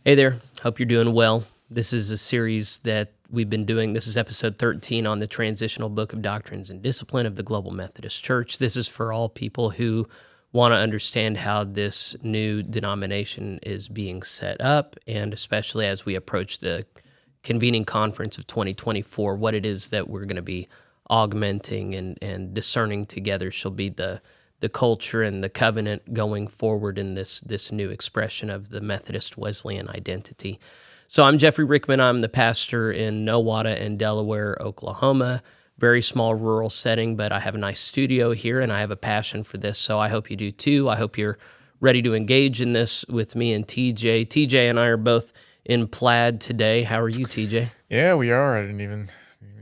Hey there, hope you're doing well. This is a series that we've been doing. This is episode 13 on the Transitional Book of Doctrines and Discipline of the Global Methodist Church. This is for all people who want to understand how this new denomination is being set up, and especially as we approach the convening conference of 2024, what it is that we're going to be augmenting and discerning together shall be the culture and the covenant going forward in this new expression of the Methodist Wesleyan identity. So I'm Jeffrey Rickman. I'm the pastor in Nowata in Delaware, Oklahoma. Very small rural setting, but I have a nice studio here and I have a passion for this, so I hope you do too. I hope you're ready to engage in this with me and TJ. TJ and I are both in plaid today. How are you, TJ? Yeah, we are. I didn't even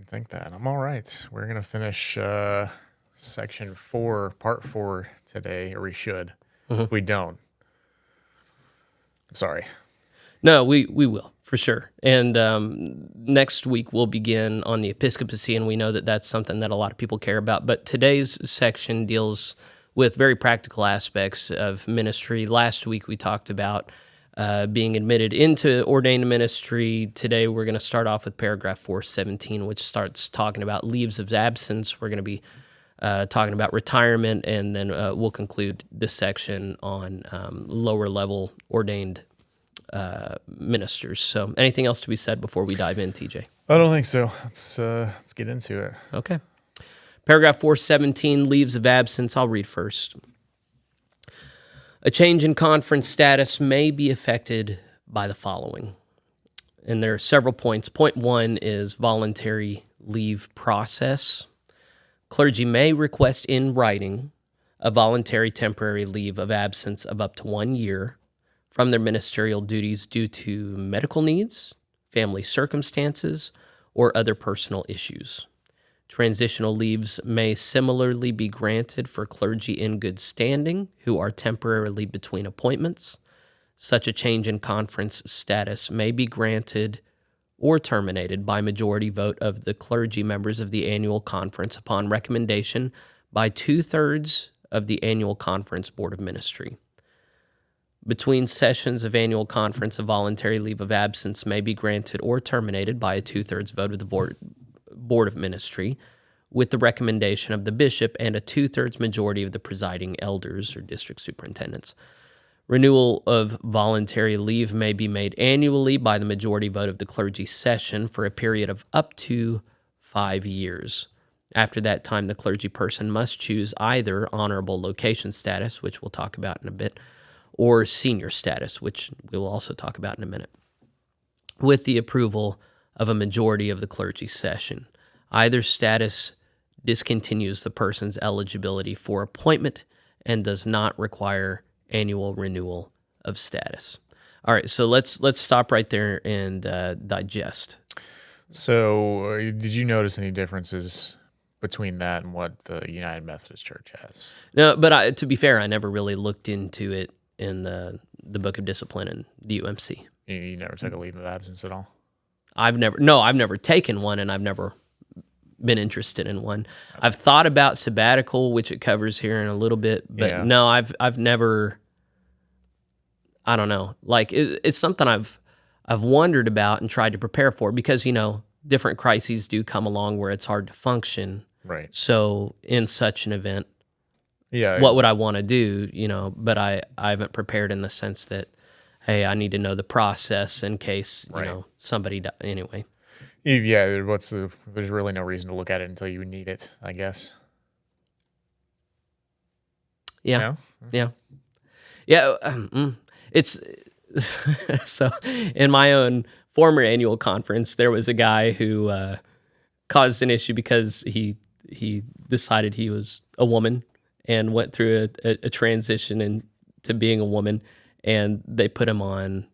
think that. I'm all right. We're going to finish section 4, part 4 today, or we should. If we don't, sorry. No, we will, for sure. And next week we'll begin on the episcopacy, and we know that that's something that a lot of people care about. But today's section deals with very practical aspects of ministry. Last week we talked about being admitted into ordained ministry. Today we're going to start off with paragraph 417, which starts talking about leaves of absence. We're going to be talking about retirement, and then we'll conclude this section on lower level ordained ministers. So anything else to be said before we dive in, TJ? I don't think so. Let's get into it. Okay. Paragraph 417, leaves of absence. I'll read first. A change in conference status may be affected by the following. And there are several points. Point 1 is voluntary leave process. Clergy may request in writing a voluntary temporary leave of absence of up to 1 year from their ministerial duties due to medical needs, family circumstances, or other personal issues. Transitional leaves may similarly be granted for clergy in good standing who are temporarily between appointments. Such a change in conference status may be granted or terminated by majority vote of the clergy members of the annual conference upon recommendation by 2/3 of the annual conference board of ministry. Between sessions of annual conference, a voluntary leave of absence may be granted or terminated by a 2/3 vote of the board of ministry with the recommendation of the bishop and a 2/3 majority of the presiding elders or district superintendents. Renewal of voluntary leave may be made annually by the majority vote of the clergy session for a period of up to 5 years. After that time, the clergy person must choose either honorable location status, which we'll talk about in a bit, or senior status, which we will also talk about in a minute, with the approval of a majority of the clergy session. Either status discontinues the person's eligibility for appointment and does not require annual renewal of status. All right, so let's stop right there and digest. So, did you notice any differences between that and what the United Methodist Church has? No, but to be fair, I never really looked into it in the Book of Discipline and the UMC. You never took a leave of absence at all? I've never taken one, and I've never been interested in one. I've thought about sabbatical, which it covers here in a little bit, but no, I've never. I don't know. Like it's something I've wondered about and tried to prepare for because different crises do come along where it's hard to function. Right. So in such an event, yeah, what would I want to do? But I haven't prepared in the sense that, hey, I need to know the process in case somebody anyway. Yeah, there's really no reason to look at it until you need it, I guess. Yeah. No? Yeah. It's so in my own former annual conference, there was a guy who caused an issue because he decided he was a woman and went through a transition into being a woman, and they put him on.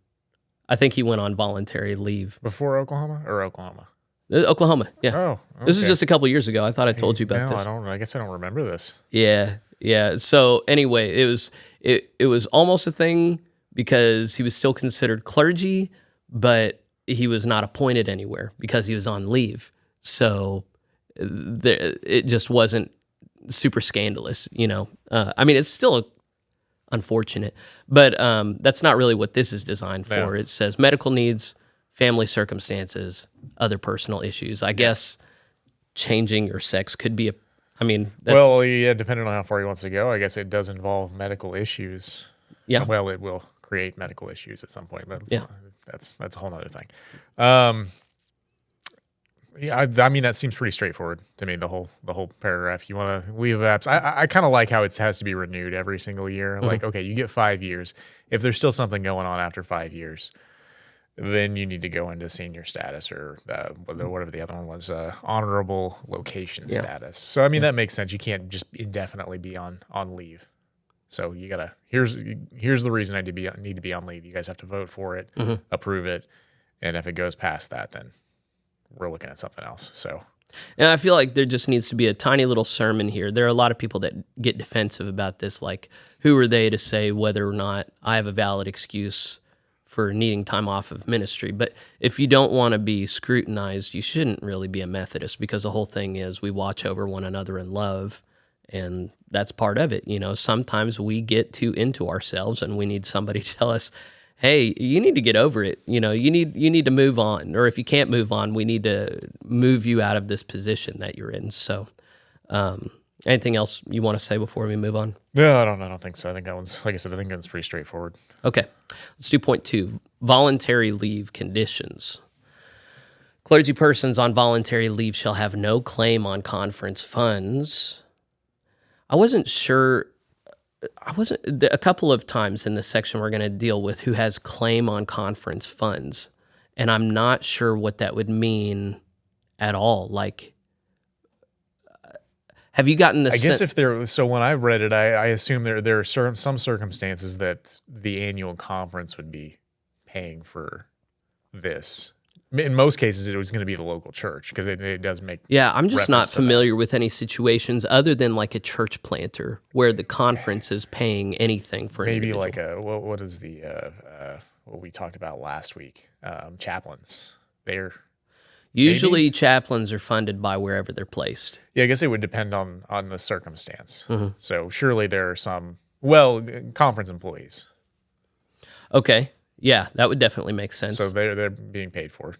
I think he went on voluntary leave. Before Oklahoma or Oklahoma? Oklahoma, yeah. Oh, okay. This was just a couple years ago. I thought I told you about this. I guess I don't remember this. Yeah. So anyway, it was almost a thing because he was still considered clergy, but he was not appointed anywhere because he was on leave. So it just wasn't super scandalous, I mean, it's still unfortunate. But that's not really what this is designed for. No. It says medical needs, family circumstances, other personal issues. I guess changing your sex could be that's, Well, yeah, depending on how far he wants to go, I guess it does involve medical issues. Yeah. Well, it will create medical issues at some point, but that's a whole other thing. Yeah, I mean that seems pretty straightforward to me. The whole paragraph. You want to leave of absence. I kind of like how it has to be renewed every single year. Like, okay, you get 5 years. If there's still something going on after 5 years, then you need to go into senior status or whatever the other one was, honorable location status. So I mean that makes sense. You can't just indefinitely be on leave. So you gotta. Here's the reason I need to be on leave. You guys have to vote for it, approve it, and if it goes past that, then we're looking at something else. So, and I feel like there just needs to be a tiny little sermon here. There are a lot of people that get defensive about this, like who are they to say whether or not I have a valid excuse for needing time off of ministry? But if you don't want to be scrutinized, you shouldn't really be a Methodist, because the whole thing is we watch over one another in love, and that's part of it. Sometimes we get too into ourselves, and we need somebody to tell us, hey, you need to get over it. You need to move on. Or if you can't move on, we need to move you out of this position that you're in. So anything else you want to say before we move on? No, I don't think so. I think that one's, like I said, I think that's pretty straightforward. Okay. Let's do point 2, voluntary leave conditions. Clergy persons on voluntary leave shall have no claim on conference funds. I wasn't sure. A couple of times in this section we're going to deal with who has claim on conference funds, and I'm not sure what that would mean at all. Like, have you gotten this? I guess if there. So when I read it, I assume there are some circumstances that the annual conference would be paying for this. In most cases, it was going to be the local church, because it does make. Yeah, I'm just not reference to familiar with any situations other than like a church planter where the conference is paying anything for an maybe individual. like what is the what we talked about last week? Chaplains. They're Usually chaplains are funded by wherever they're placed. Yeah, I guess it would depend on the circumstance. Mm-hmm. So surely there are some conference employees. Okay. Yeah, that would definitely make sense. So they're being paid for.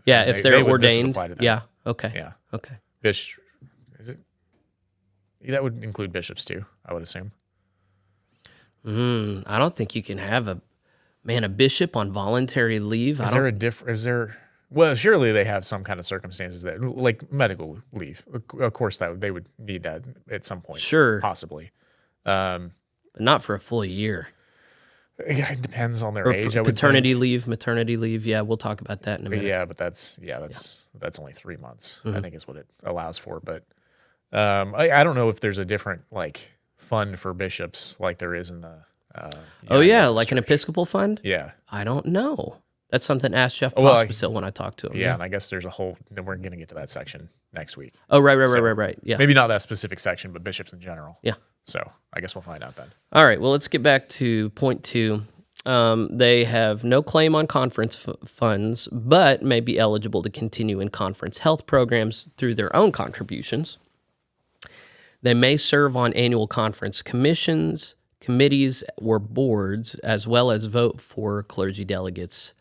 Yeah, if they're this would ordained. apply to them. Yeah. Okay. Yeah. Okay. Is it? That would include bishops too, I would assume. I don't think you can have a bishop on voluntary leave. Well, surely they have some kind of circumstances that, like medical leave. Of course, they would need that at some point. Sure. Possibly. But not for a full year. It depends on their Or age. I would paternity think. leave, maternity leave. Yeah, we'll talk about that in a minute. Yeah, but that's only 3 months. I think is what it allows for. But I don't know if there's a different fund for bishops like there is in the. Like an Episcopal fund. Yeah, I don't know. That's something ask Jeff Well, Pospisil when I talk to him. yeah, and I guess there's a whole. We're going to get to that section next week. Oh, right. Yeah. Maybe not that specific section, but bishops in general. Yeah. So I guess we'll find out then. All right. Well, let's get back to point 2. They have no claim on conference funds, but may be eligible to continue in conference health programs through their own contributions. They may serve on annual conference commissions, committees, or boards, as well as vote for clergy delegates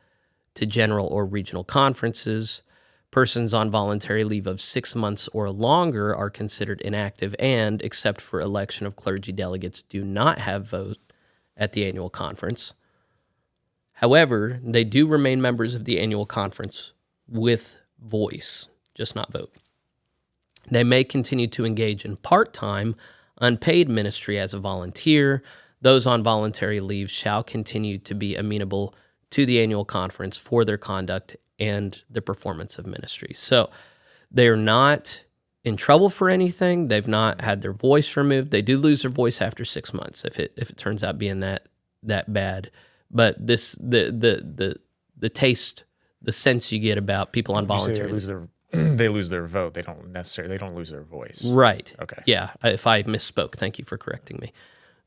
to general or regional conferences. Persons on voluntary leave of 6 months or longer are considered inactive and, except for election of clergy delegates, do not have vote at the annual conference. However, they do remain members of the annual conference with voice, just not vote. They may continue to engage in part-time, unpaid ministry as a volunteer. Those on voluntary leave shall continue to be amenable to the annual conference for their conduct and the performance of ministry. So they're not in trouble for anything. They've not had their voice removed. They do lose their voice after 6 months if it turns out being that bad. But this the taste, the sense you get about people on voluntary leave. They lose their vote. They don't lose their voice. Right. Okay. Yeah. If I misspoke, thank you for correcting me.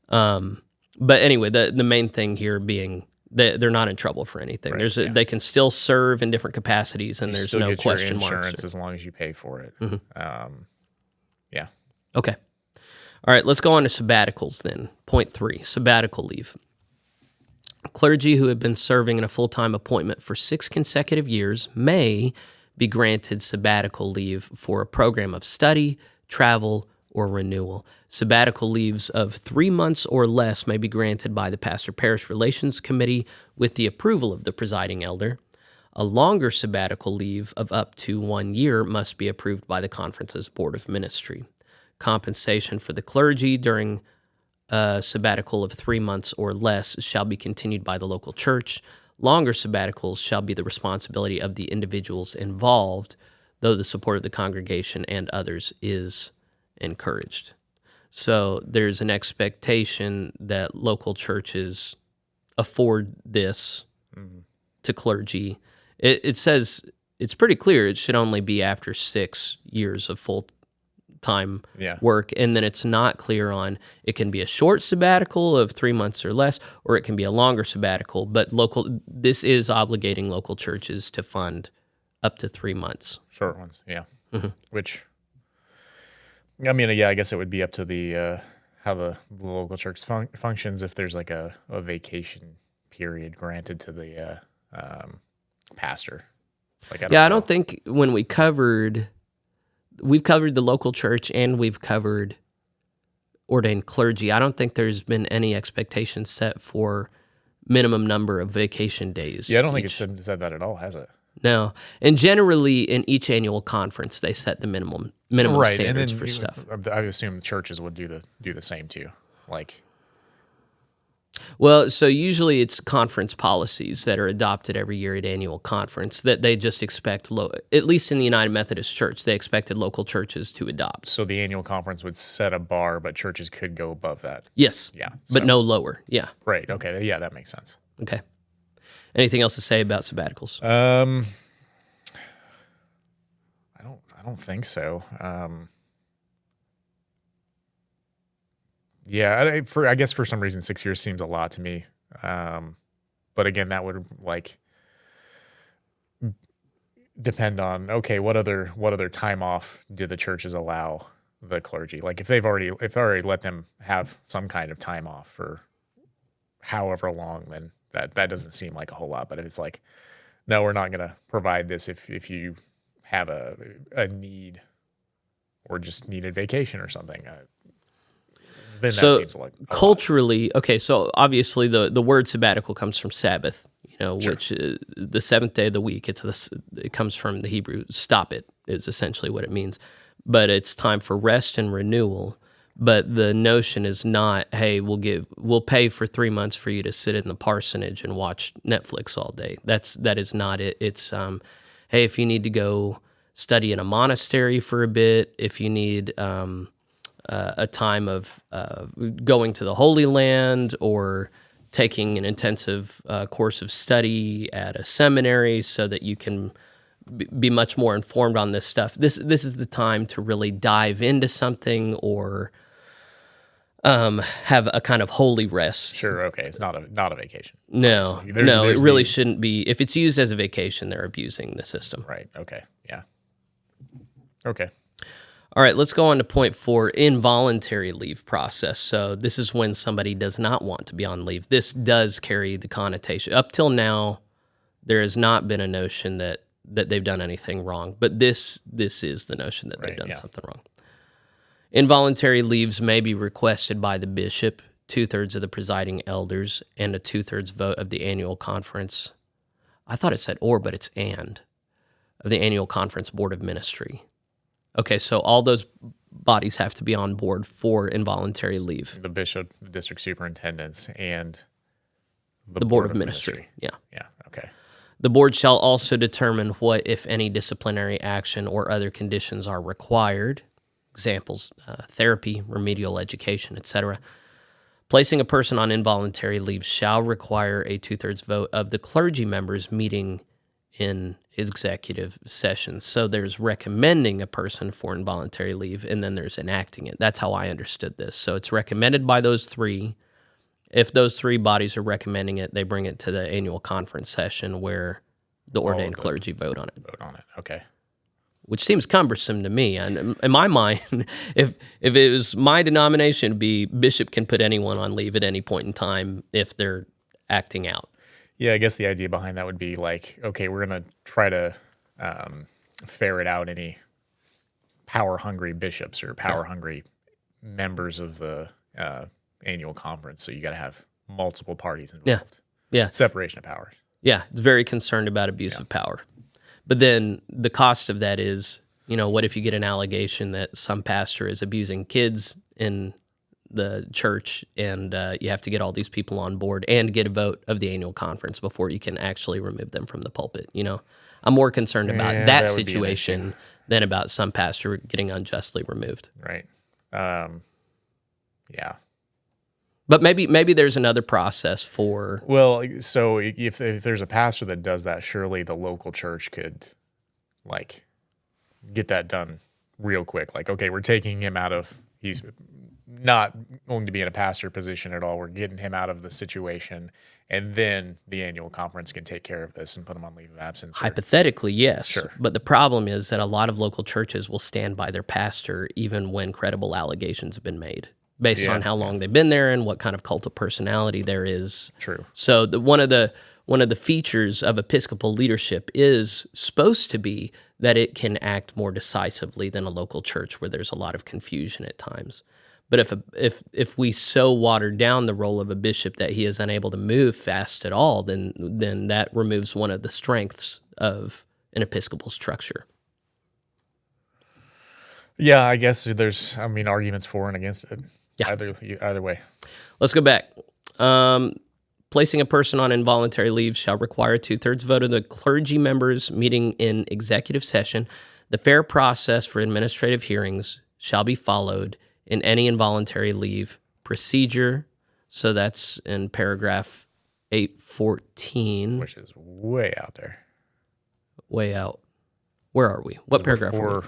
But anyway, the main thing here being they're not in trouble for anything. Right, They can still serve in different capacities, and there's still no get question your marks. insurance as long as you pay for it. Mm-hmm. Yeah. Okay. All right, let's go on to sabbaticals then. Point 3, sabbatical leave. Clergy who have been serving in a full-time appointment for 6 consecutive years may be granted sabbatical leave for a program of study, travel, or renewal. Sabbatical leaves of 3 months or less may be granted by the Pastor-Parish Relations Committee with the approval of the presiding elder. A longer sabbatical leave of up to 1 year must be approved by the conference's Board of Ministry. Compensation for the clergy during a sabbatical of 3 months or less shall be continued by the local church. Longer sabbaticals shall be the responsibility of the individuals involved, though the support of the congregation and others is encouraged. So there's an expectation that local churches afford this to clergy. It says, it's pretty clear it should only be after 6 years of full-time work, and then it's not clear on, it can be a short sabbatical of 3 months or less, or it can be a longer sabbatical, but this is obligating local churches to fund up to 3 months. Short ones, yeah. Which, I mean, yeah, I guess it would be up to the how the local church functions if there's like a vacation period granted to the pastor. Like, I don't think when we've covered the local church and we've covered ordained clergy, I don't think there's been any expectations set for minimum number of vacation days. Yeah, I don't think it said that at all, has it? No. And generally in each annual conference, they set the minimum right. standards and then for stuff. I assume churches would do the same too. Like, well, so usually it's conference policies that are adopted every year at annual conference that they just expect, at least in the United Methodist Church, they expected local churches to adopt. So the annual conference would set a bar, but churches could go above that. Yes. Yeah. But no lower. Yeah. Right. Okay. Yeah, that makes sense. Okay. Anything else to say about sabbaticals? I don't think so. Yeah, I guess for some reason 6 years seems a lot to me. But again, that would like depend on, okay, what other time off do the churches allow the clergy? Like if they've already let them have some kind of time off for however long, then that doesn't seem like a whole lot. But if it's like, no, we're not going to provide this if you have a need or just needed vacation or something, then so that seems like culturally, okay, so obviously the word sabbatical comes from Sabbath, Sure. which is the seventh day of the week. It comes from the Hebrew, stop it is essentially what it means. But it's time for rest and renewal. But the notion is not, hey, we'll pay for 3 months for you to sit in the parsonage and watch Netflix all day. That is not it. It's hey, if you need to go study in a monastery for a bit, if you need a time of going to the Holy Land or taking an intensive course of study at a seminary so that you can be much more informed on this stuff. This is the time to really dive into something or have a kind of holy rest. Sure, okay. It's not a vacation. No, There's it really shouldn't be. If it's used as a vacation, they're abusing the system. Right, okay, yeah. Okay. All right, let's go on to point 4, involuntary leave process. So this is when somebody does not want to be on leave. This does carry the connotation. Up till now, there has not been a notion that they've done anything wrong, but this is the notion that they've done something wrong. Involuntary leaves may be requested by the bishop, 2/3 of the presiding elders, and a 2/3 vote of the annual conference. I thought it said or, but it's and, of the annual conference board of ministry. Okay, so all those bodies have to be on board for involuntary leave. The bishop, the district superintendents, and the board of ministry. Yeah. Yeah, okay. The board shall also determine what, if any, disciplinary action or other conditions are required. Examples, therapy, remedial education, etc. Placing a person on involuntary leave shall require a 2/3 vote of the clergy members meeting in executive session. So there's recommending a person for involuntary leave, and then there's enacting it. That's how I understood this. So it's recommended by those three. If those three bodies are recommending it, they bring it to the annual conference session where the ordained clergy vote on it. Vote on it, okay. which seems cumbersome to me. And in my mind, if it was my denomination, it'd be bishop can put anyone on leave at any point in time if they're acting out. Yeah, I guess the idea behind that would be like, okay, we're going to try to ferret out any power-hungry bishops or power-hungry members of the annual conference. So you got to have multiple parties involved. Yeah. Separation of powers. Yeah, it's very concerned about abuse of power. But then the cost of that is, what if you get an allegation that some pastor is abusing kids in the church, and you have to get all these people on board and get a vote of the annual conference before you can actually remove them from the pulpit. I'm more concerned about that situation than about some pastor getting unjustly removed. Right. Yeah. But maybe there's another process for... Well, so if there's a pastor that does that, surely the local church could, get that done real quick. Like, okay, we're taking him out of... He's not going to be in a pastor position at all. We're getting him out of the situation, and then the annual conference can take care of this and put him on leave of absence. Hypothetically, yes. Sure. But the problem is that a lot of local churches will stand by their pastor even when credible allegations have been made, based on how long they've been there and what kind of cult of personality there is. True. So one of the features of Episcopal leadership is supposed to be that it can act more decisively than a local church where there's a lot of confusion at times. But if we so water down the role of a bishop that he is unable to move fast at all, then that removes one of the strengths of an Episcopal structure. Yeah, I guess there's arguments for and against it. Yeah. Either way. Let's go back. Placing a person on involuntary leave shall require 2/3 vote of the clergy members meeting in executive session. The fair process for administrative hearings shall be followed in any involuntary leave procedure. So that's in paragraph 814. Which is way out there. Way out. Where are we? What paragraph are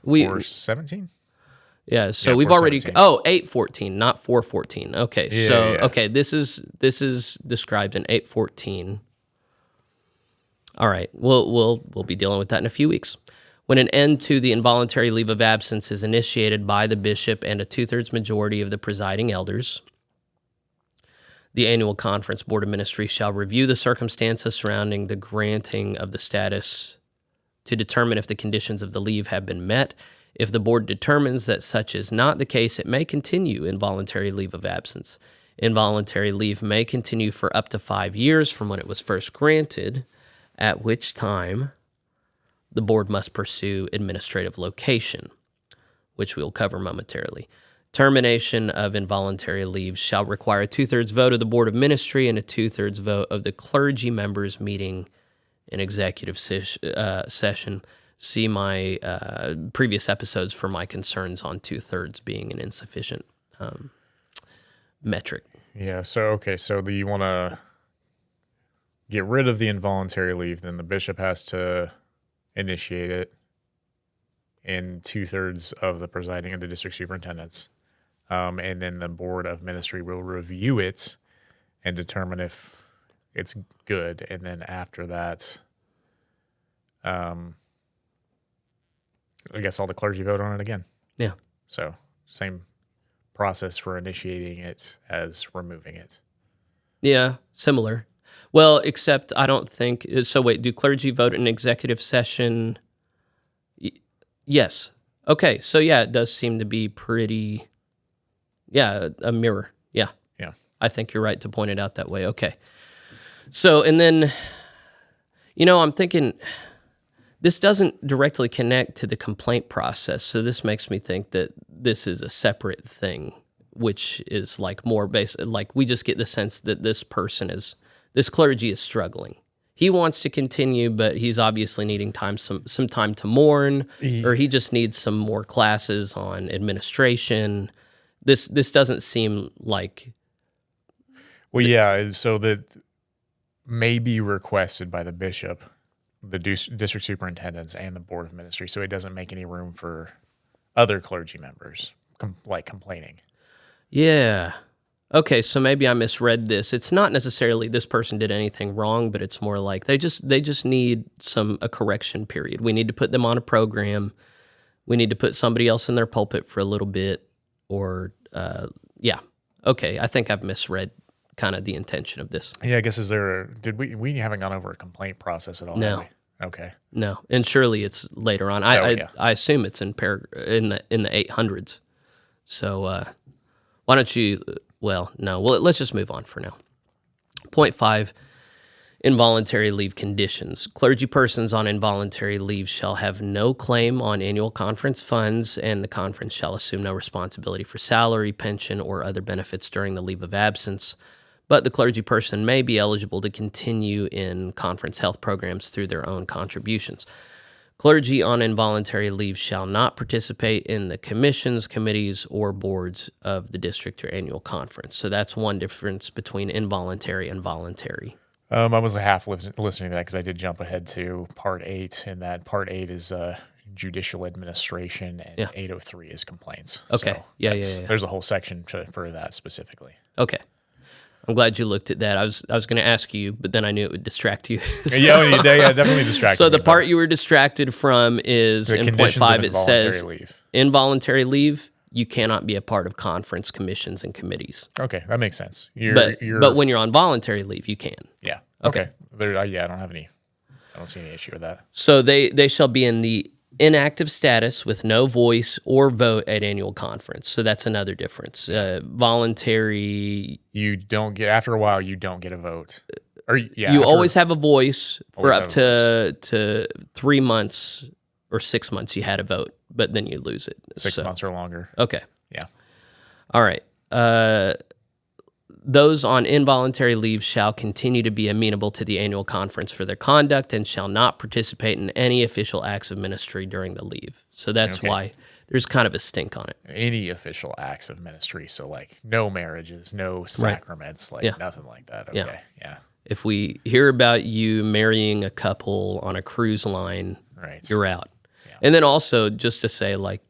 we? 417? Yeah, so we've already 814, not 414. Okay, okay, this is described in 814. All right, we'll be dealing with that in a few weeks. When an end to the involuntary leave of absence is initiated by the bishop and a 2/3 majority of the presiding elders, the annual conference board of ministry shall review the circumstances surrounding the granting of the status to determine if the conditions of the leave have been met. If the board determines that such is not the case, it may continue involuntary leave of absence. Involuntary leave may continue for up to 5 years from when it was first granted, at which time the board must pursue administrative location, which we'll cover momentarily. Termination of involuntary leave shall require a 2/3 vote of the board of ministry and a 2/3 vote of the clergy members meeting in executive session. See my previous episodes for my concerns on 2/3 being an insufficient metric. Yeah, so do you want to get rid of the involuntary leave, then the bishop has to initiate it in 2/3 of the presiding of the district superintendents. And then the board of ministry will review it and determine if it's good. And then after that, I guess all the clergy vote on it again. Yeah. So same process for initiating it as removing it. Yeah, similar. Well, except I don't think so. Wait, do clergy vote in executive session? Yes. Okay. So yeah, it does seem to be pretty. Yeah, a mirror. Yeah. Yeah. I think you're right to point it out that way. Okay. So and then, I'm thinking this doesn't directly connect to the complaint process. So this makes me think that this is a separate thing, which is like more basic. Like we just get the sense that this clergy is struggling. He wants to continue, but he's obviously needing some time to mourn, or he just needs some more classes on administration. This doesn't seem like. Well, yeah. So that may be requested by the bishop, the district superintendents, and the board of ministry. So it doesn't make any room for other clergy members complaining. Yeah. Okay, so maybe I misread this. It's not necessarily this person did anything wrong, but it's more like they just need a correction period. We need to put them on a program. We need to put somebody else in their pulpit for a little bit, or yeah. Okay, I think I've misread kind of the intention of this. Yeah, I guess did we haven't gone over a complaint process at all? No. Have we? Okay. No, and surely it's later on. I assume it's in the 800s. So why don't you? Well, no. Well, let's just move on for now. Point 5. Involuntary leave conditions. Clergy persons on involuntary leave shall have no claim on annual conference funds, and the conference shall assume no responsibility for salary, pension, or other benefits during the leave of absence. But the clergy person may be eligible to continue in conference health programs through their own contributions. Clergy on involuntary leave shall not participate in the commissions, committees, or boards of the district or annual conference. So that's one difference between involuntary and voluntary. I was half listening to that because I did jump ahead to Part 8, and that Part 8 is judicial administration, and 803 is complaints. Okay. So Yeah. There's a whole section for that specifically. Okay. I'm glad you looked at that. I was going to ask you, but then I knew it would distract you. Yeah, definitely distracted. So the part you were distracted from is in point 5. It says involuntary leave. You cannot be a part of conference commissions and committees. Okay, that makes sense. But when you're on voluntary leave, you can. Yeah. Okay. I don't see any issue with that. So they shall be in the inactive status with no voice or vote at annual conference. So that's another difference. Voluntary. You don't get, after a while, you don't get a vote. You always have a voice for up to 3 months or 6 months. You had a vote, but then you lose it. 6 months or longer. Okay. Yeah. All right. Those on involuntary leave shall continue to be amenable to the annual conference for their conduct and shall not participate in any official acts of ministry during the leave. So that's why there's kind of a stink on it. Any official acts of ministry. So like no marriages, no sacraments, nothing like that. Okay. Yeah. If we hear about you marrying a couple on a cruise line, you're out. Yeah. And then also just to say, like,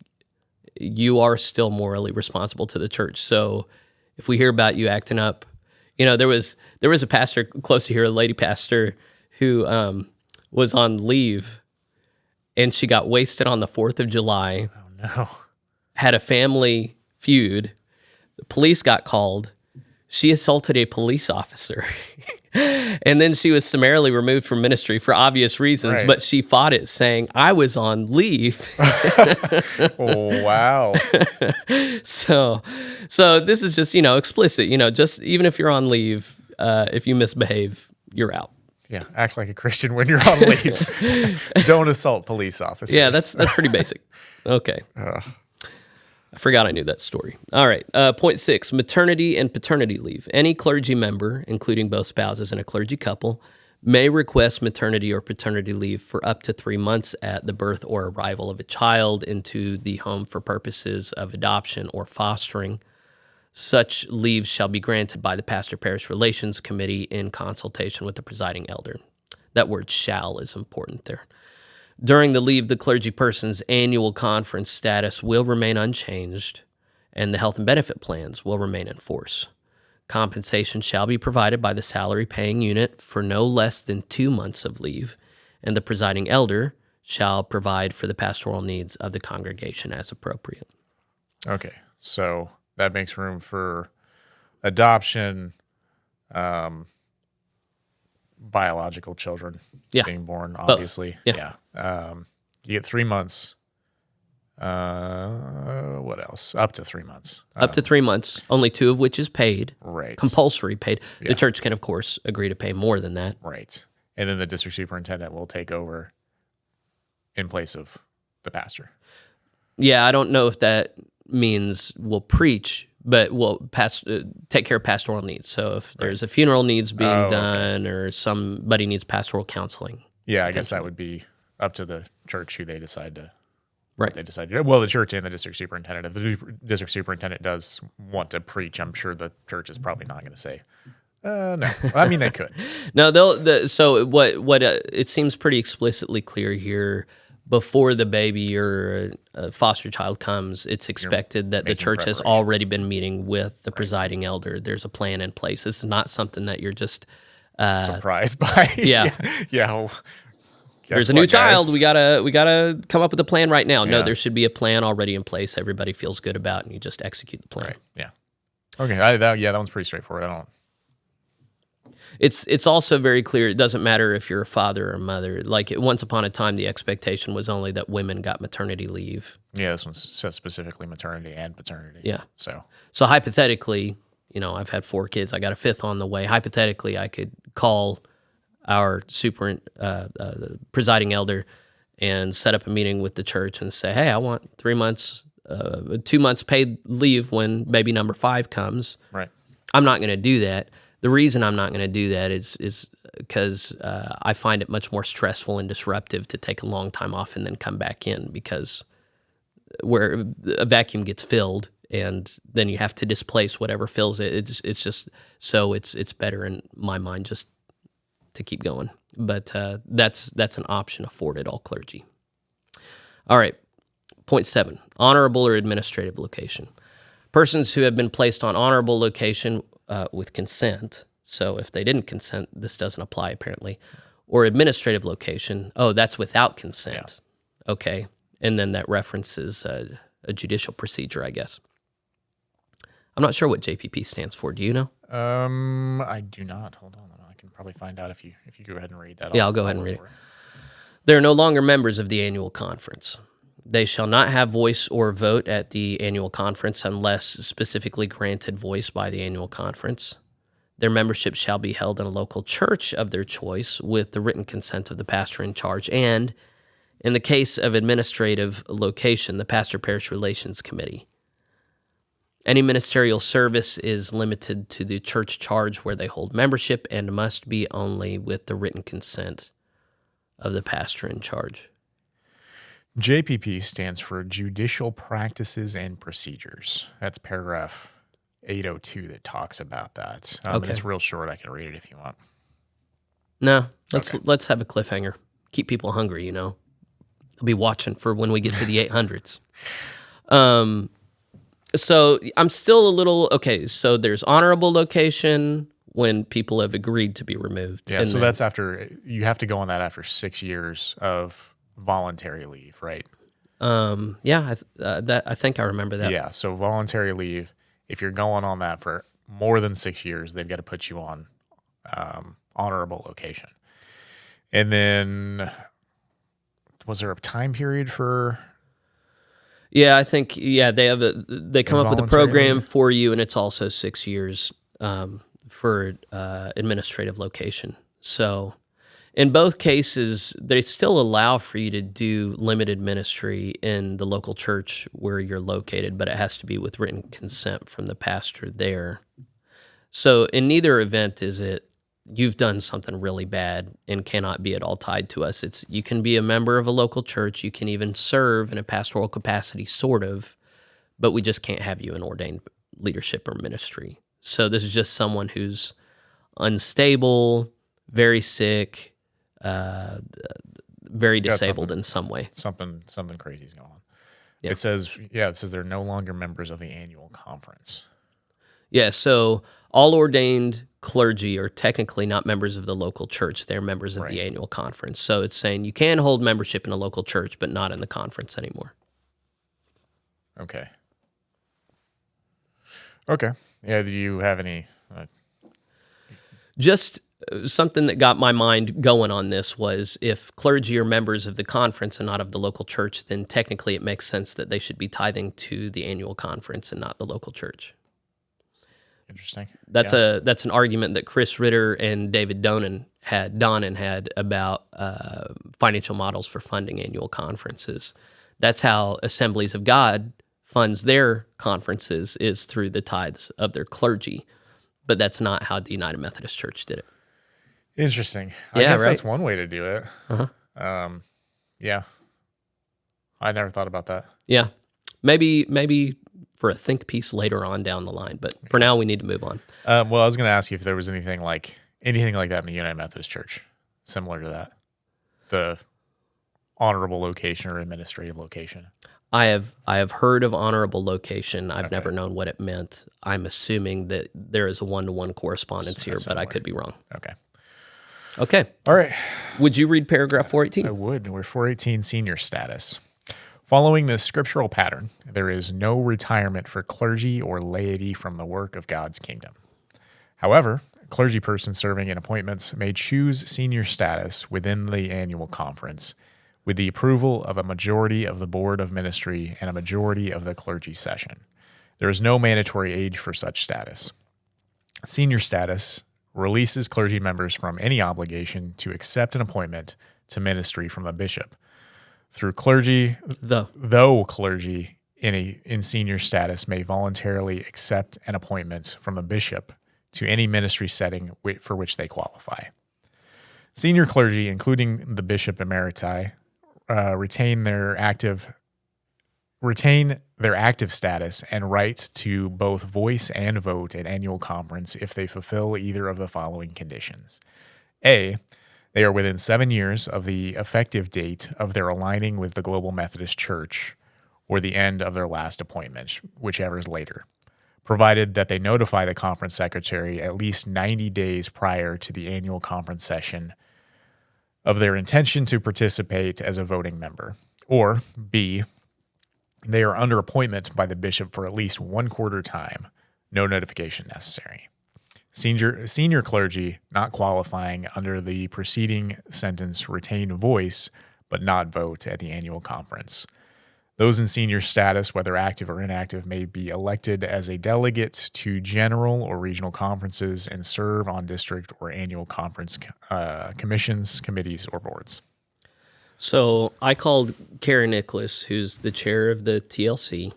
you are still morally responsible to the church. So if we hear about you acting up, there was a pastor close to here, a lady pastor, who was on leave, and she got wasted on the 4th of July. Oh, no. Had a family feud. The police got called. She assaulted a police officer. And then she was summarily removed from ministry for obvious reasons, but she fought it, saying, I was on leave. Oh, wow. So this is just, explicit, just even if you're on leave, if you misbehave, you're out. Yeah, act like a Christian when you're on leave. Don't assault police officers. Yeah, that's pretty basic. Okay. I forgot I knew that story. All right. Point 6, maternity and paternity leave. Any clergy member, including both spouses and a clergy couple, may request maternity or paternity leave for up to 3 months at the birth or arrival of a child into the home for purposes of adoption or fostering. Such leave shall be granted by the pastor-parish relations committee in consultation with the presiding elder. That word shall is important there. During the leave, the clergy person's annual conference status will remain unchanged, and the health and benefit plans will remain in force. Compensation shall be provided by the salary-paying unit for no less than 2 months of leave, and the presiding elder shall provide for the pastoral needs of the congregation as appropriate. Okay, so that makes room for adoption, biological children being born, obviously. Yeah. You get 3 months. What else? Up to 3 months. Up to 3 months, only 2 of which is paid. Right. Compulsory paid. Yeah. The church can, of course, agree to pay more than that. Right. And then the district superintendent will take over in place of the pastor. Yeah, I don't know if that means we'll preach, but we'll take care of pastoral needs. So if there's a funeral needs being done or somebody needs pastoral counseling. Yeah, I guess that would be up to the church who they decide to. Right. They decide to. Well, the church and the district superintendent. If the district superintendent does want to preach, I'm sure the church is probably not going to say, no. I mean, they could. No, so what it seems pretty explicitly clear here. before the baby or a foster child comes, it's expected that the making church has preparations. already been meeting with the presiding elder. There's a plan in place. This is not something that you're just Surprised by. Yeah. Yeah. Well, there's guess a new what, child. guys? We gotta come up with a plan right now. No, Yeah. there should be a plan already in place. Everybody feels good about, and you just execute the plan. Right. Yeah. Okay. That one's pretty straightforward. I don't. It's also very clear. It doesn't matter if you're a father or a mother. Like once upon a time, the expectation was only that women got maternity leave. Yeah, this one says specifically maternity and paternity. Yeah. So Hypothetically, I've had 4 kids. I got a 5th on the way. Hypothetically, I could call our presiding elder and set up a meeting with the church and say, hey, I want 3 months, 2 months paid leave when baby number 5 comes. right. I'm not going to do that. The reason I'm not going to do that is because I find it much more stressful and disruptive to take a long time off and then come back in, because where a vacuum gets filled and then you have to displace whatever fills it. It's just so it's better in my mind just to keep going. But that's an option afforded all clergy. All right, point 7, honorable or administrative location. Persons who have been placed on honorable location with consent, so if they didn't consent, this doesn't apply apparently, or administrative location, that's without consent. Yeah. Okay, and then that references a judicial procedure, I guess. I'm not sure what JPP stands for. Do you know? I do not. Hold on. I can probably find out if you go ahead and read that. Yeah, I'll go ahead and read it. They are no longer members of the annual conference. They shall not have voice or vote at the annual conference unless specifically granted voice by the annual conference. Their membership shall be held in a local church of their choice with the written consent of the pastor in charge, and in the case of administrative location, the pastor-parish relations committee. Any ministerial service is limited to the church charge where they hold membership and must be only with the written consent of the pastor in charge. JPP stands for Judicial Practices and Procedures. That's paragraph 802 that talks about that. Okay. It's real short. I can read it if you want. No, let's have a cliffhanger. Keep people hungry, They'll be watching for when we get to the 800s. So I'm still a little, okay, so there's honorable location when people have agreed to be removed. Yeah, so that's after, you have to go on that after 6 years of voluntary leave, right? Yeah, I think I remember that. Yeah, so voluntary leave, if you're going on that for more than 6 years, they've got to put you on honorable location. And then, was there a time period for? Yeah, I think they come up with a program for you, and it's also 6 years for administrative location. So in both cases, they still allow for you to do limited ministry in the local church where you're located, but it has to be with written consent from the pastor there. So in neither event is it you've done something really bad and cannot be at all tied to us. It's you can be a member of a local church, you can even serve in a pastoral capacity, sort of, but we just can't have you in ordained leadership or ministry. So this is just someone who's unstable, very sick, very disabled in some way. Something crazy is going on. Yeah. It says they're no longer members of the annual conference. Yeah, so all ordained clergy are technically not members of the local church. They're members of the annual conference. So it's saying you can hold membership in a local church, but not in the conference anymore. Okay. Yeah, do you have any? Just something that got my mind going on this was if clergy are members of the conference and not of the local church, then technically it makes sense that they should be tithing to the annual conference and not the local church. Interesting. That's an argument that Chris Ritter and David Donnan had about financial models for funding annual conferences. That's how Assemblies of God funds their conferences, is through the tithes of their clergy. But that's not how the United Methodist Church did it. Interesting. I guess that's one way to do it. Uh-huh. Yeah. I never thought about that. Yeah. Maybe for a think piece later on down the line, but for now we need to move on. Well, I was going to ask you if there was anything like that in the United Methodist Church, similar to that. The honorable location or administrative location? I have heard of honorable location. I've never known what it meant. I'm assuming that there is a one-to-one correspondence here, but I could be wrong. Okay. Okay. All right. Would you read paragraph 418? I would. We're 418, senior status. Following this scriptural pattern, there is no retirement for clergy or laity from the work of God's kingdom. However, a clergy person serving in appointments may choose senior status within the annual conference with the approval of a majority of the board of ministry and a majority of the clergy session. There is no mandatory age for such status. Senior status releases clergy members from any obligation to accept an appointment to ministry from a bishop. Though clergy in senior status may voluntarily accept an appointment from a bishop to any ministry setting for which they qualify. Senior clergy, including the bishop emeriti, retain their active status and rights to both voice and vote at annual conference if they fulfill either of the following conditions. A, they are within 7 years of the effective date of their aligning with the Global Methodist Church or the end of their last appointment, whichever is later, provided that they notify the conference secretary at least 90 days prior to the annual conference session of their intention to participate as a voting member. Or B, they are under appointment by the bishop for at least 1/4 time, no notification necessary. Senior clergy not qualifying under the preceding sentence retain voice but not vote at the annual conference. Those in senior status, whether active or inactive, may be elected as a delegate to general or regional conferences and serve on district or annual conference commissions, committees, or boards. So I called Karen Nicholas, who's the chair of the TLC,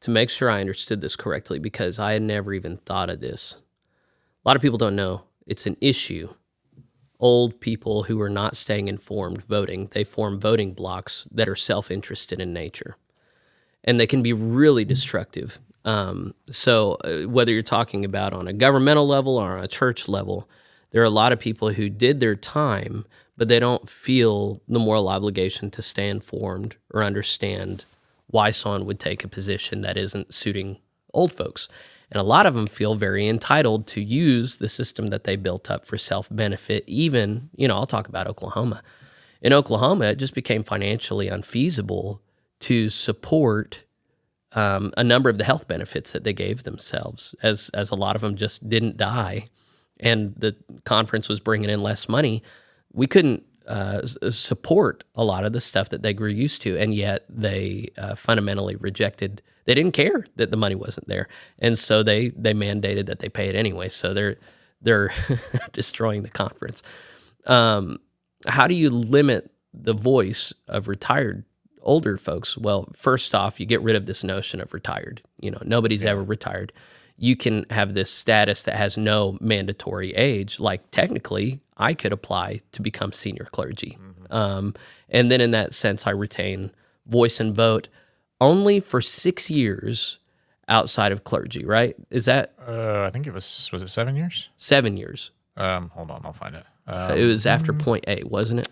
to make sure I understood this correctly because I had never even thought of this. A lot of people don't know it's an issue. Old people who are not staying informed voting, they form voting blocks that are self-interested in nature. And they can be really destructive. So whether you're talking about on a governmental level or on a church level, there are a lot of people who did their time, but they don't feel the moral obligation to stay informed or understand why someone would take a position that isn't suiting old folks. And a lot of them feel very entitled to use the system that they built up for self-benefit. Even, I'll talk about Oklahoma. In Oklahoma, it just became financially unfeasible to support a number of the health benefits that they gave themselves, as a lot of them just didn't die, and the conference was bringing in less money. We couldn't support a lot of the stuff that they grew used to, and yet they fundamentally rejected. They didn't care that the money wasn't there, and so they mandated that they pay it anyway. So they're destroying the conference. How do you limit the voice of retired older folks? Well, first off, you get rid of this notion of retired. Nobody's ever retired. You can have this status that has no mandatory age. Like technically, I could apply to become senior clergy, and then in that sense, I retain voice and vote. Only for 6 years outside of clergy, right? Is that? I think was it 7 years? 7 years. Hold on, I'll find it. It was after point A, wasn't it?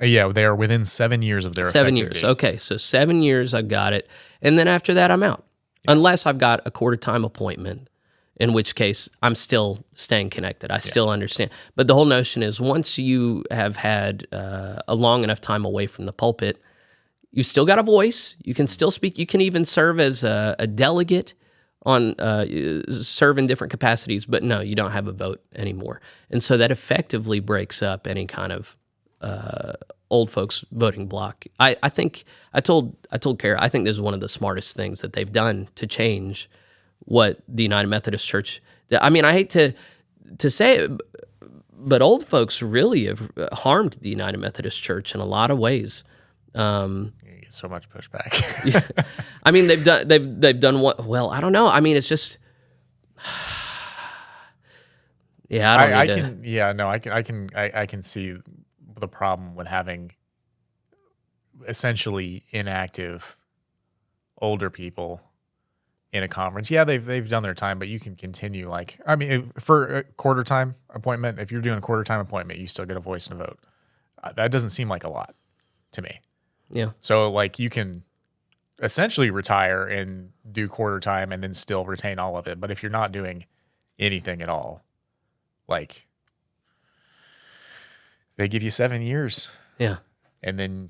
Yeah, they are within 7 years of their 7 years. date. Okay, so 7 years, I've got it. And then after that, I'm out. Unless I've got a quarter-time appointment, in which case I'm still staying connected. I still understand. But the whole notion is once you have had a long enough time away from the pulpit, you still got a voice. You can still speak. You can even serve as a delegate on serve in different capacities. But no, you don't have a vote anymore. And so that effectively breaks up any kind of old folks voting block. I think I told Kara, I think this is one of the smartest things that they've done to change what the United Methodist Church. I mean, I hate to say it, but old folks really have harmed the United Methodist Church in a lot of ways. You get so much pushback. Yeah. I mean, they've done what? Well, I don't know. I mean, it's just. Yeah, I can see the problem with having essentially inactive older people in a conference. Yeah, they've done their time, but you can continue. For a quarter-time appointment, if you're doing a quarter-time appointment, you still get a voice and a vote. That doesn't seem like a lot. to me. Yeah. So like you can essentially retire and do quarter time and then still retain all of it. But if you're not doing anything at all, like they give you 7 years. Yeah. And then,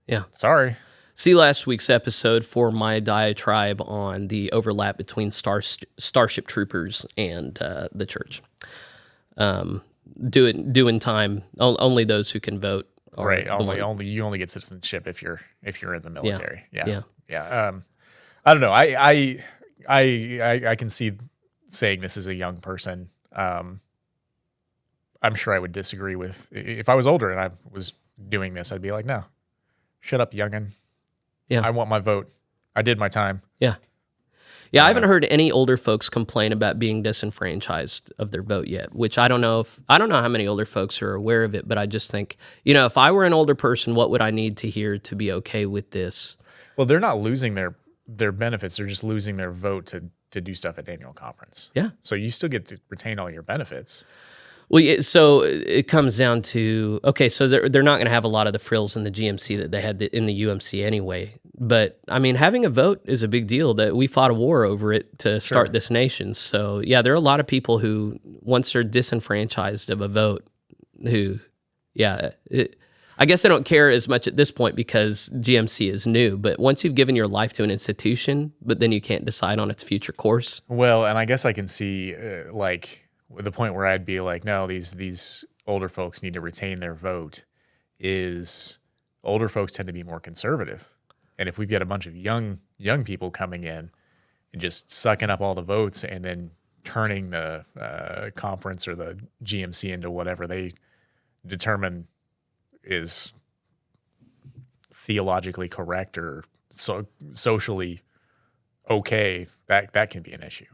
Yeah. sorry. See last week's episode for my diatribe on the overlap between Starship Troopers and the church. Doing time. Only those who can vote. Right. You only get citizenship if you're in the military. Yeah. I don't know. I can see saying this as a young person. I'm sure I would disagree with if I was older and I was doing this. I'd be like, no, shut up, youngin'. Yeah. I want my vote. I did my time. Yeah. Yeah, I haven't heard any older folks complain about being disenfranchised of their vote yet, which I don't know how many older folks are aware of it, but I just think, if I were an older person, what would I need to hear to be okay with this? Well, they're not losing their benefits. They're just losing their vote to do stuff at annual conference. Yeah. So you still get to retain all your benefits. Well, so it comes down to, okay, so they're not going to have a lot of the frills in the GMC that they had in the UMC anyway. But, I mean, having a vote is a big deal. That we fought a war over it to start this nation. So, yeah, there are a lot of people who, once they're disenfranchised of a vote, who, I guess I don't care as much at this point because GMC is new. But once you've given your life to an institution, but then you can't decide on its future course. Well, and I guess I can see, the point where I'd be like, no, these older folks need to retain their vote is older folks tend to be more conservative. And if we've got a bunch of young people coming in and just sucking up all the votes and then turning the conference or the GMC into whatever they determine is theologically correct or socially okay, that can be an issue.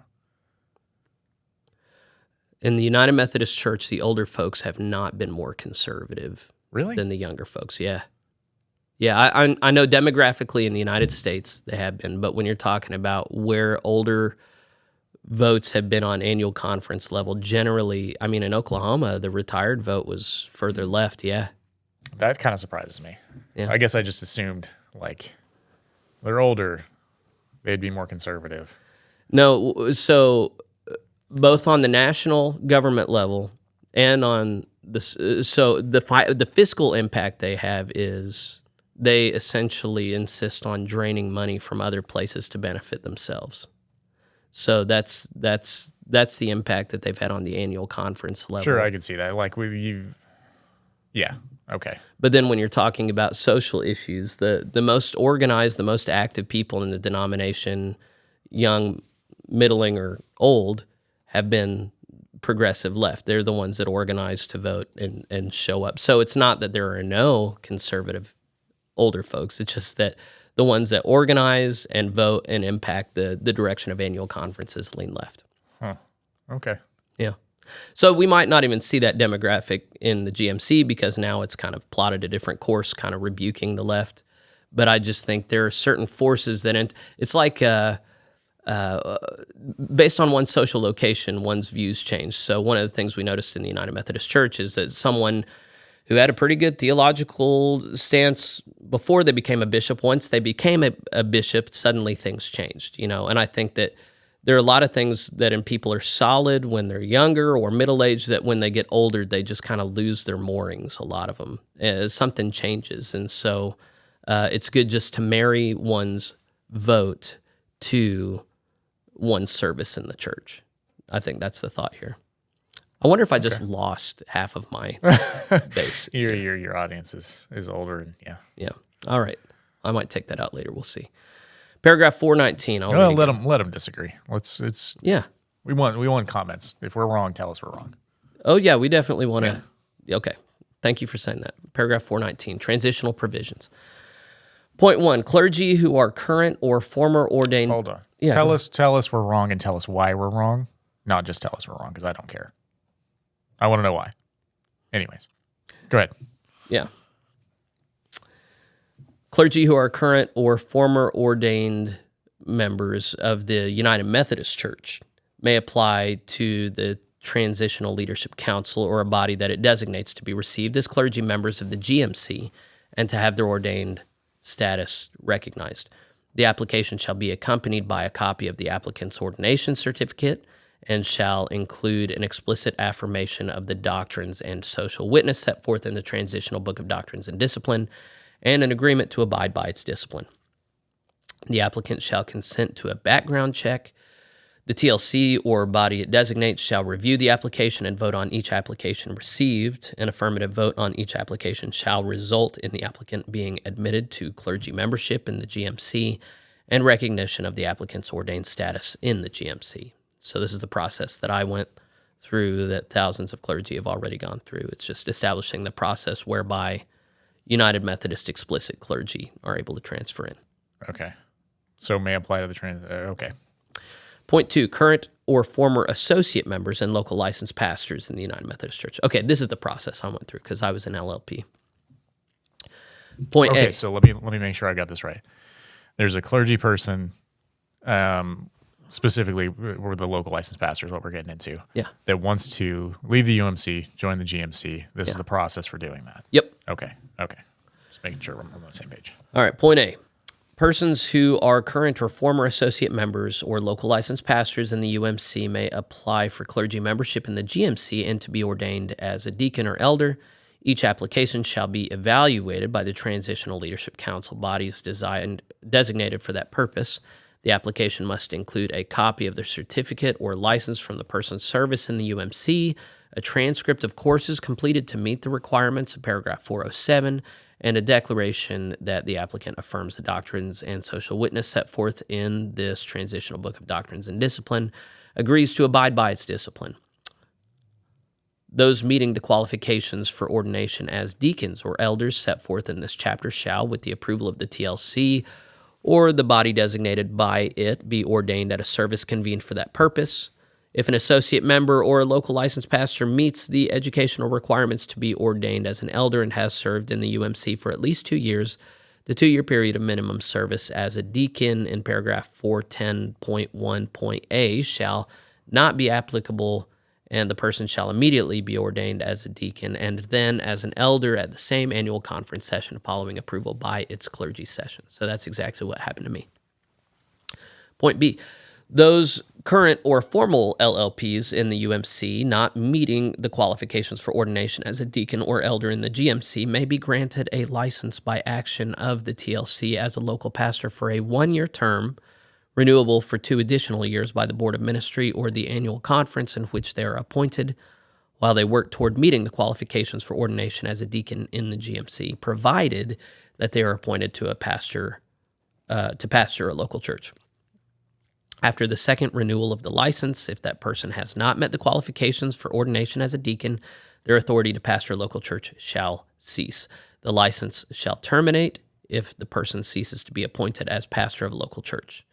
In the United Methodist Church, the older folks have not been more conservative than the younger folks. Yeah. Yeah, I know demographically in the United States they have been, but when you're talking about where older votes have been on annual conference level, generally, I mean, in Oklahoma, the retired vote was further left, yeah. That kind of surprises me. Yeah. I guess I just assumed, they're older, they'd be more conservative. No, so both on the national government level and on the fiscal impact they have is they essentially insist on draining money from other places to benefit themselves. So that's the impact that they've had on the annual conference level. Sure, I can see that. Like with you, yeah, okay. But then when you're talking about social issues, the most organized, the most active people in the denomination, young, middling, or old, have been progressive left. They're the ones that organize to vote and show up. So it's not that there are no conservative older folks. It's just that the ones that organize and vote and impact the direction of annual conferences lean left. Huh. Okay. Yeah. So we might not even see that demographic in the GMC because now it's kind of plotted a different course, kind of rebuking the left. But I just think there are certain forces that it's like based on one's social location, one's views change. So one of the things we noticed in the United Methodist Church is that someone who had a pretty good theological stance before they became a bishop, once they became a bishop, suddenly things changed, And I think that there are a lot of things that in people are solid when they're younger or middle-aged that when they get older, they just kind of lose their moorings, a lot of them. Something changes. And so it's good just to marry one's vote to one's service in the church. I think that's the thought here. I wonder if I just lost half of my base. Your audience is older and yeah. Yeah. All right. I might take that out later. We'll see. Paragraph 419. Well, let them disagree. It's yeah. We want comments. If we're wrong, tell us we're wrong. Oh yeah, we definitely want to. Yeah. Okay. Thank you for saying that. Paragraph 419. Transitional provisions. Point 1. Clergy who are current or former ordained. Hold on. Yeah, tell us we're wrong and tell us why we're wrong. Not just tell us we're wrong because I don't care. I want to know why. Anyways, go ahead. Yeah. Clergy who are current or former ordained members of the United Methodist Church may apply to the Transitional Leadership Council or a body that it designates to be received as clergy members of the GMC and to have their ordained status recognized. The application shall be accompanied by a copy of the applicant's ordination certificate and shall include an explicit affirmation of the doctrines and social witness set forth in the Transitional Book of Doctrines and Discipline, and an agreement to abide by its discipline. The applicant shall consent to a background check. The TLC or body it designates shall review the application and vote on each application received. An affirmative vote on each application shall result in the applicant being admitted to clergy membership in the GMC and recognition of the applicant's ordained status in the GMC. So this is the process that I went through, that thousands of clergy have already gone through. It's just establishing the process whereby United Methodist explicit clergy are able to transfer in. Okay. So may apply to the okay. Point 2, current or former associate members and local licensed pastors in the United Methodist Church. Okay, this is the process I went through because I was an LLP. Point A. Okay, so let me make sure I got this right. There's a clergy person, specifically, we're the local licensed pastors, what we're getting into. Yeah. That wants to leave the UMC, join the GMC. This is the process for doing that. Yep. Okay. Just making sure we're on the same page. All right, point A. Persons who are current or former associate members or local licensed pastors in the UMC may apply for clergy membership in the GMC and to be ordained as a deacon or elder. Each application shall be evaluated by the Transitional Leadership Council bodies designated for that purpose. The application must include a copy of their certificate or license from the person's service in the UMC, a transcript of courses completed to meet the requirements of paragraph 407, and a declaration that the applicant affirms the doctrines and social witness set forth in this Transitional Book of Doctrines and Discipline, agrees to abide by its discipline. Those meeting the qualifications for ordination as deacons or elders set forth in this chapter shall, with the approval of the TLC or the body designated by it, be ordained at a service convened for that purpose. If an associate member or a local licensed pastor meets the educational requirements to be ordained as an elder and has served in the UMC for at least 2 years, the 2-year period of minimum service as a deacon in paragraph 410.1.a shall not be applicable, and the person shall immediately be ordained as a deacon and then as an elder at the same annual conference session following approval by its clergy session. So that's exactly what happened to me. Point B, those current or formal LLPs in the UMC not meeting the qualifications for ordination as a deacon or elder in the GMC may be granted a license by action of the TLC as a local pastor for a 1-year term, renewable for 2 additional years by the Board of Ministry or the annual conference in which they are appointed, while they work toward meeting the qualifications for ordination as a deacon in the GMC, provided that they are appointed to pastor a local church. After the second renewal of the license, if that person has not met the qualifications for ordination as a deacon, their authority to pastor a local church shall cease. The license shall terminate if the person ceases to be appointed as pastor of a local church.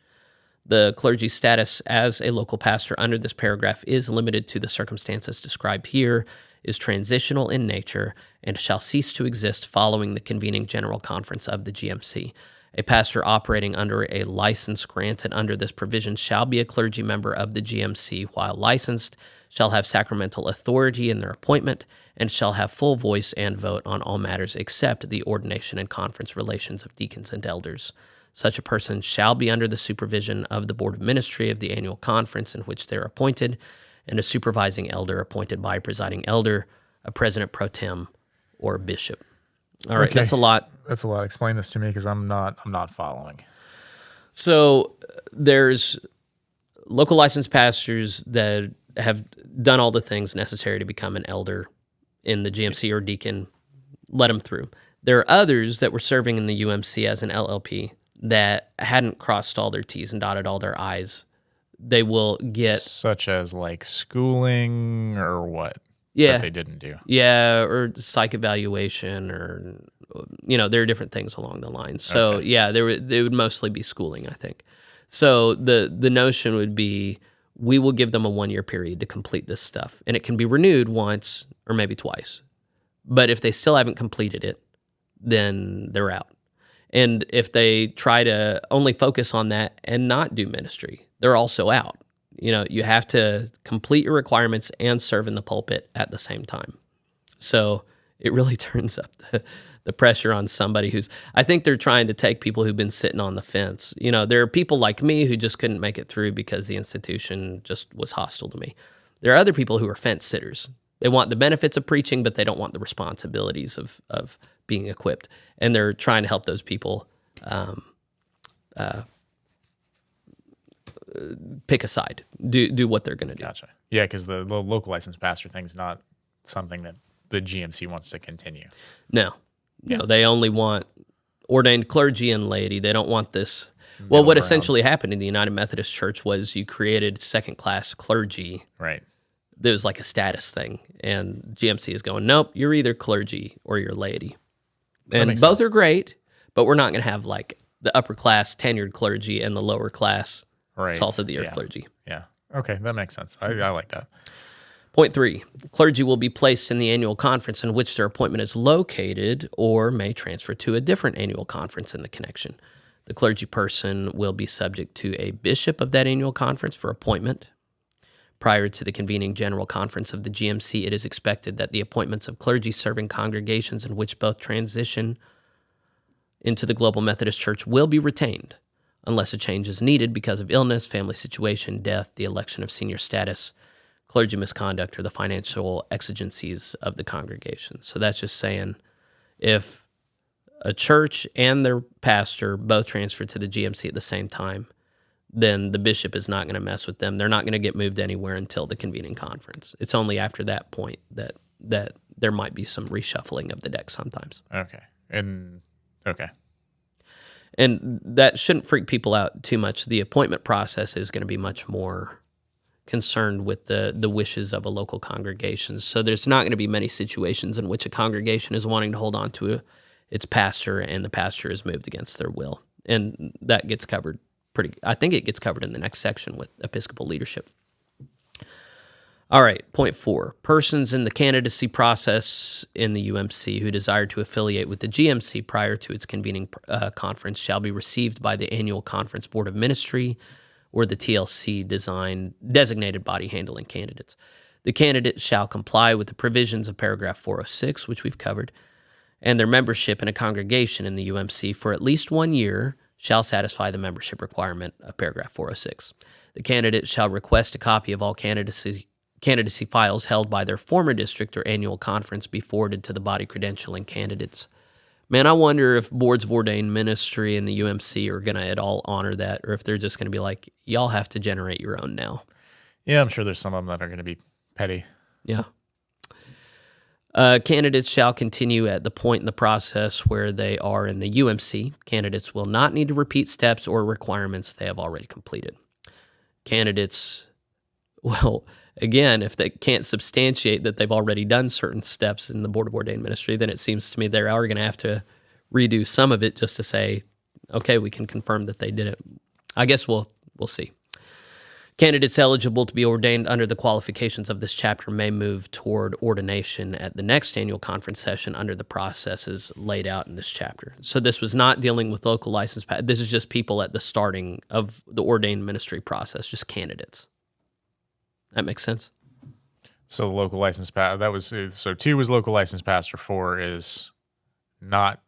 The clergy status as a local pastor under this paragraph is limited to the circumstances described here, is transitional in nature, and shall cease to exist following the convening general conference of the GMC. A pastor operating under a license granted under this provision shall be a clergy member of the GMC while licensed, shall have sacramental authority in their appointment, and shall have full voice and vote on all matters except the ordination and conference relations of deacons and elders. Such a person shall be under the supervision of the Board of Ministry of the annual conference in which they are appointed, and a supervising elder appointed by a presiding elder, a president pro tem, or a bishop. All right, Okay. That's a lot. That's a lot. Explain this to me because I'm not following. So there's local licensed pastors that have done all the things necessary to become an elder in the GMC or deacon. Let them through. There are others that were serving in the UMC as an LLP that hadn't crossed all their T's and dotted all their I's. They will get... Such as like schooling or what? Yeah. That they didn't do. Yeah, or psych evaluation, or, there are different things along the line. So, Okay. yeah, they would mostly be schooling, I think. So the notion would be we will give them a 1-year period to complete this stuff, and it can be renewed once or maybe twice. But if they still haven't completed it, then they're out. And if they try to only focus on that and not do ministry, they're also out. You have to complete your requirements and serve in the pulpit at the same time. So it really turns up the pressure on somebody I think they're trying to take people who've been sitting on the fence. There are people like me who just couldn't make it through because the institution just was hostile to me. There are other people who are fence sitters. They want the benefits of preaching, but they don't want the responsibilities of being equipped. And they're trying to help those people pick a side, do what they're going to do. Gotcha. Yeah, because the local licensed pastor thing's not something that the GMC wants to continue. No, they only want ordained clergy and laity. They don't want this. Well, what essentially happened in the United Methodist Church was you created second-class clergy. Right. There was like a status thing, and GMC is going, nope, you're either clergy or you're laity. And both are great, but we're not going to have like the upper-class tenured clergy and the lower-class salt-of-the-earth clergy. Yeah. Okay, that makes sense. I like that. Point 3, clergy will be placed in the annual conference in which their appointment is located or may transfer to a different annual conference in the connection. The clergy person will be subject to a bishop of that annual conference for appointment. Prior to the convening general conference of the GMC, it is expected that the appointments of clergy serving congregations in which both transition into the Global Methodist Church will be retained, unless a change is needed because of illness, family situation, death, the election of senior status, clergy misconduct, or the financial exigencies of the congregation. So that's just saying if a church and their pastor both transfer to the GMC at the same time, then the bishop is not going to mess with them. They're not going to get moved anywhere until the convening conference. It's only after that point that there might be some reshuffling of the deck sometimes. Okay. And that shouldn't freak people out too much. The appointment process is going to be much more concerned with the wishes of a local congregation. So there's not going to be many situations in which a congregation is wanting to hold on to its pastor and the pastor is moved against their will. And that gets covered I think it gets covered in the next section with Episcopal leadership. All right, point 4. Persons in the candidacy process in the UMC who desire to affiliate with the GMC prior to its convening conference shall be received by the Annual Conference Board of Ministry or the TLC designated body handling candidates. The candidate shall comply with the provisions of paragraph 406, which we've covered, and their membership in a congregation in the UMC for at least 1 year shall satisfy the membership requirement of paragraph 406. The candidate shall request a copy of all candidacy files held by their former district or annual conference be forwarded to the body credentialing candidates. Man, I wonder if boards of ordained ministry and the UMC are going to at all honor that, or if they're just going to be like, y'all have to generate your own now. Yeah, I'm sure there's some of them that are going to be petty. Yeah. Candidates shall continue at the point in the process where they are in the UMC. Candidates will not need to repeat steps or requirements they have already completed. Candidates, well, again, if they can't substantiate that they've already done certain steps in the Board of Ordained Ministry, then it seems to me they are going to have to redo some of it just to say, okay, we can confirm that they did it. I guess we'll see. Candidates eligible to be ordained under the qualifications of this chapter may move toward ordination at the next annual conference session under the processes laid out in this chapter. So this was not dealing with local license. This is just people at the starting of the ordained ministry process, just candidates. That makes sense? So the local license so 2 was local license pastor, 4 is not.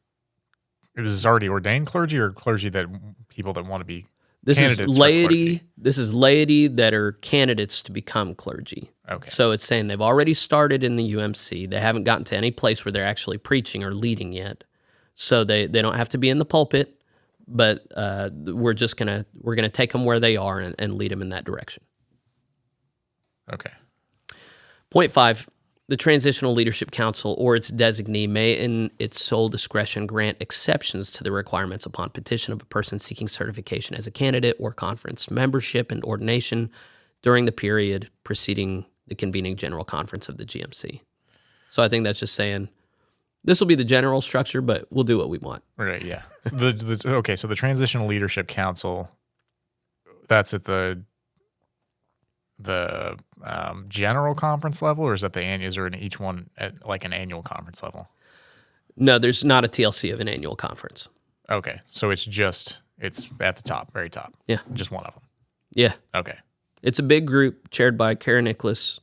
This is already ordained clergy or clergy that people that want to be. This is laity. This is laity that are candidates to become clergy. Okay. So it's saying they've already started in the UMC. They haven't gotten to any place where they're actually preaching or leading yet. So they don't have to be in the pulpit, but we're gonna take them where they are and lead them in that direction. Okay. Point 5. The Transitional Leadership Council or its designee may, in its sole discretion, grant exceptions to the requirements upon petition of a person seeking certification as a candidate or conference membership and ordination during the period preceding the convening general conference of the GMC. So I think that's just saying this will be the general structure, but we'll do what we want. Right, yeah. So so the Transitional Leadership Council, that's at the general conference level, or is that is there in each one at like an annual conference level? No, there's not a TLC of an annual conference. Okay, so it's at the top, very top. Yeah, just one of them. Yeah. Okay. It's a big group chaired by Karen Nicholas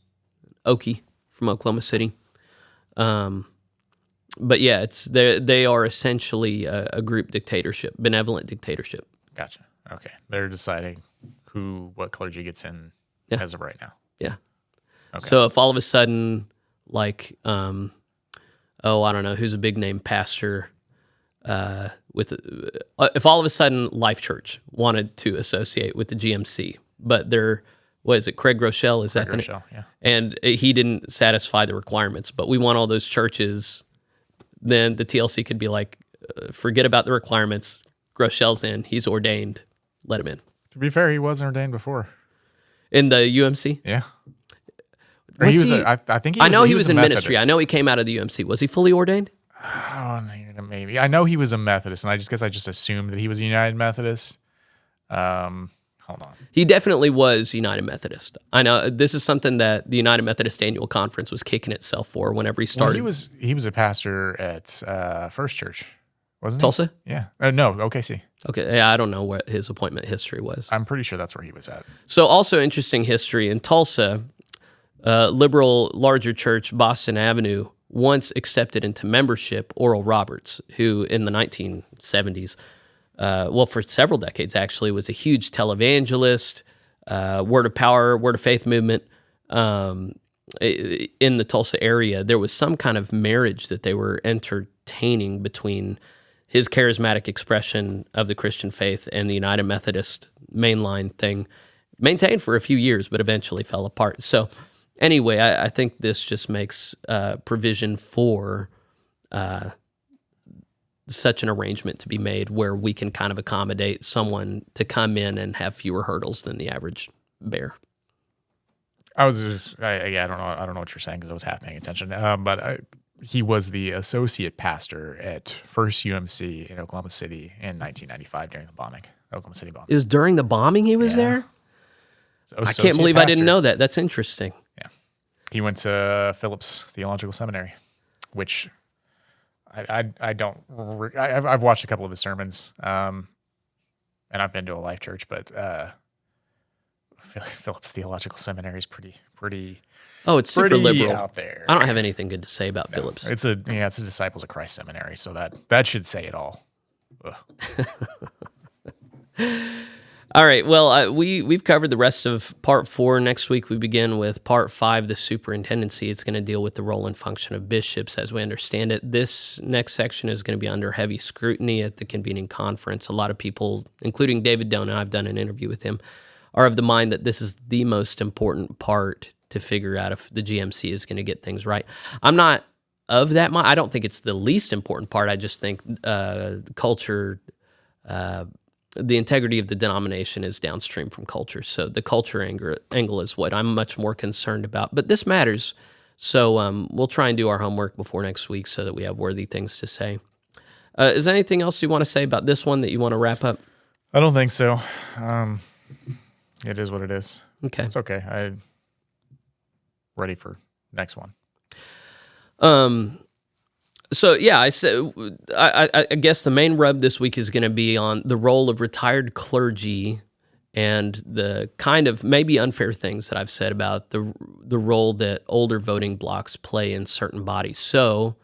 Oki from Oklahoma City. But yeah, they are essentially a group dictatorship, benevolent dictatorship. Gotcha. Okay. They're deciding what clergy gets in as of right now. Yeah. Okay. So if all of a sudden, like, I don't know, who's a big name pastor, if all of a sudden Life Church wanted to associate with the GMC, but what is it, Craig Rochelle? Is that the name? Rochelle, yeah. And he didn't satisfy the requirements, but we want all those churches, then the TLC could be like, forget about the requirements. Rochelle's in. He's ordained. Let him in. To be fair, he wasn't ordained before. In the UMC? Yeah. I think he was. I know he was was in ministry. I know he came out of the UMC. Was he fully ordained? Oh, maybe. I know he was a Methodist, and I just assumed that he was a United Methodist. Hold on. He definitely was United Methodist. I know this is something that the United Methodist Annual Conference was kicking itself for whenever he started. Well, he was a pastor at First Church, wasn't he? Tulsa? Yeah. No, OKC. Okay, yeah, I don't know what his appointment history was. I'm pretty sure that's where he was at. So also interesting history in Tulsa, liberal larger church Boston Avenue once accepted into membership Oral Roberts, who in the 1970s, for several decades actually, was a huge televangelist, word of power, word of faith movement in the Tulsa area. There was some kind of marriage that they were entertaining between his charismatic expression of the Christian faith and the United Methodist mainline thing, maintained for a few years, but eventually fell apart. So anyway, I think this just makes provision for such an arrangement to be made where we can kind of accommodate someone to come in and have fewer hurdles than the average bear. I don't know what you're saying because I was half paying attention. He was the associate pastor at First UMC in Oklahoma City in 1995 during the bombing, Oklahoma City bombing. It was during the bombing he was there? I can't believe I didn't know that. That's interesting. Yeah. He went to Phillips Theological Seminary, which I've watched a couple of his sermons, and I've been to a Life Church, but Phillips Theological Seminary is pretty. Oh, it's super liberal out there. I don't have anything good to say about Phillips. It's a Disciples of Christ seminary, so that should say it all. All right. Well, we've covered the rest of part 4. Next week we begin with part 5, the superintendency. It's going to deal with the role and function of bishops as we understand it. This next section is going to be under heavy scrutiny at the convening conference. A lot of people, including David Dona, I've done an interview with him, are of the mind that this is the most important part to figure out if the GMC is going to get things right. I'm not of that mind. I don't think it's the least important part. I just think culture, the integrity of the denomination is downstream from culture. So the culture angle is what I'm much more concerned about. But this matters. So we'll try and do our homework before next week so that we have worthy things to say. Is there anything else you want to say about this one that you want to wrap up? I don't think so. It is what it is. Okay. It's okay. I'm ready for next one. So yeah, I guess the main rub this week is going to be on the role of retired clergy and the kind of maybe unfair things that I've said about the role that older voting blocks play in certain bodies. So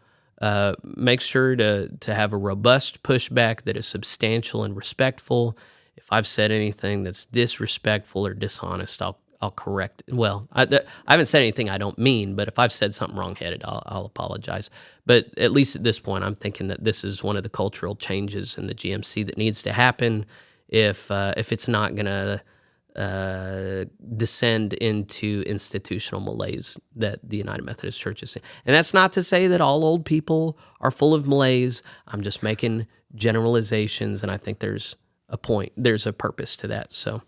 make sure to have a robust pushback that is substantial and respectful. If I've said anything that's disrespectful or dishonest, I'll correct. Well, I haven't said anything I don't mean, but if I've said something wrong-headed, I'll apologize. But at least at this point, I'm thinking that this is one of the cultural changes in the GMC that needs to happen if it's not going to descend into institutional malaise that the United Methodist Church is in. And that's not to say that all old people are full of malaise. I'm just making generalizations, and I think there's a point. There's a purpose to that. So,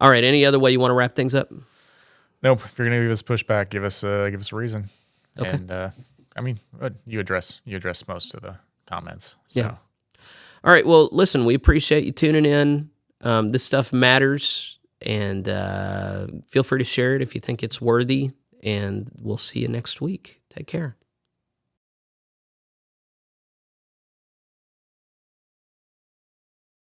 all right. Any other way you want to wrap things up? Nope. If you're going to give us pushback, give us a reason. Okay. And you address most of the comments. So. Yeah. All right. Well, listen, we appreciate you tuning in. This stuff matters, and feel free to share it if you think it's worthy. And we'll see you next week. Take care.